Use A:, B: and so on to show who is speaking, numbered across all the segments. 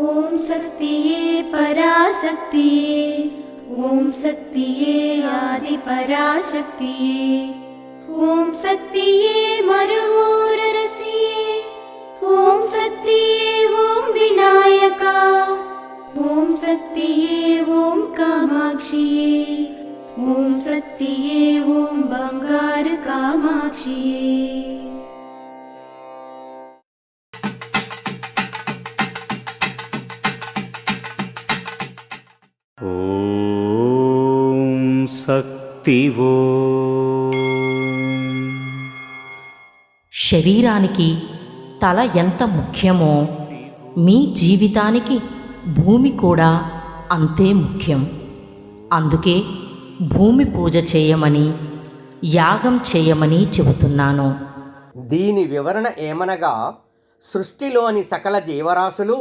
A: ఓం శక్తియే పరాశక్తియే, ఓం శక్తియే ఆది పరాశక్తియే, ఓం శక్తియే మరువూరరసియే, ఓం శక్తియే ఓం వినాయక, ఓం శక్తియే ఓం కామాక్షియే, ఓం శక్తియే ఓం బంగారు కామాక్షియే.
B: శక్తివో.
C: శరీరానికి తల ఎంత ముఖ్యమో మీ జీవితానికి భూమి కూడా అంతే ముఖ్యం. అందుకే భూమి పూజ చేయమని, యాగం చేయమని చెబుతున్నాను.
D: దీని వివరణ ఏమనగా, సృష్టిలోని సకల జీవరాశులు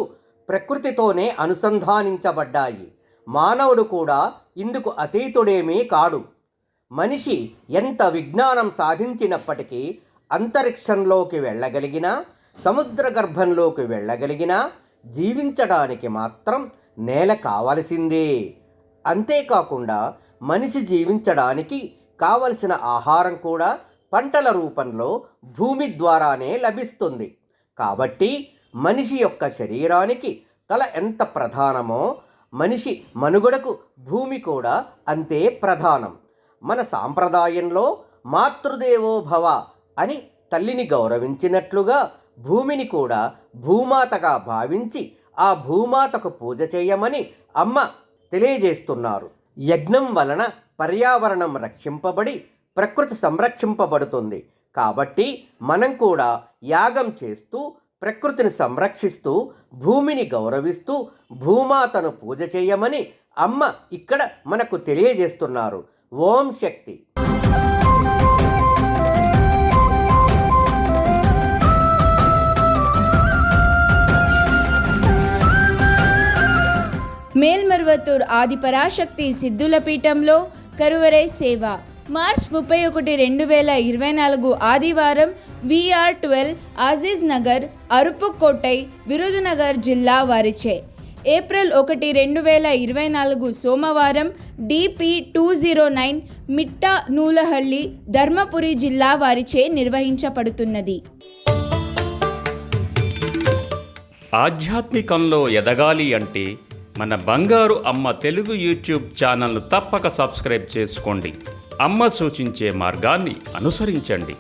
D: ప్రకృతితోనే అనుసంధానించబడ్డాయి. మానవుడు కూడా ఇందుకు అతీతుడేమీ కాడు. మనిషి ఎంత విజ్ఞానం సాధించినప్పటికీ అంతరిక్షంలోకి వెళ్ళగలిగినా, సముద్ర గర్భంలోకి వెళ్ళగలిగినా జీవించడానికి మాత్రం నేల కావలసిందే. అంతేకాకుండా మనిషి జీవించడానికి కావలసిన ఆహారం కూడా పంటల రూపంలో భూమి ద్వారానే లభిస్తుంది. కాబట్టి మనిషి యొక్క శరీరానికి తల ఎంత ప్రధానమో, మనిషి మనుగడకు భూమి కూడా అంతే ప్రధానం. మన సాంప్రదాయంలో మాతృదేవో భవ అని తల్లిని గౌరవించినట్లుగా భూమిని కూడా భూమాతగా భావించి ఆ భూమాతకు పూజ చేయమని అమ్మ తెలియజేస్తున్నారు. యజ్ఞం వలన పర్యావరణం రక్షింపబడి ప్రకృతి సంరక్షింపబడుతుంది. కాబట్టి మనం కూడా యాగం చేస్తూ ప్రకృతిని సంరక్షిస్తూ భూమిని గౌరవిస్తూ భూమాతను పూజ చేయమని అమ్మ ఇక్కడ మనకు తెలియజేస్తున్నారు. ఓం శక్తి.
E: మేల్మరువత్తూర్ ఆదిపరాశక్తి సిద్ధుల పీఠంలో కరువరై సేవ మార్చ్ 31, 2024 ఆదివారం VR12 ఆజీజ్ నగర్, అరుపుకోటై, విరుదునగర్ జిల్లా వారిచే. ఏప్రిల్ 1, 2024 సోమవారం DP209 మిట్టా నూలహల్లి, ధర్మపురి జిల్లా వారిచే నిర్వహించబడుతున్నది.
F: ఆధ్యాత్మికంలో ఎదగాలి అంటే మన బంగారు అమ్మ తెలుగు యూట్యూబ్ ఛానల్ను తప్పక సబ్స్క్రైబ్ చేసుకోండి. అమ్మ సూచించే మార్గాన్ని అనుసరించండి.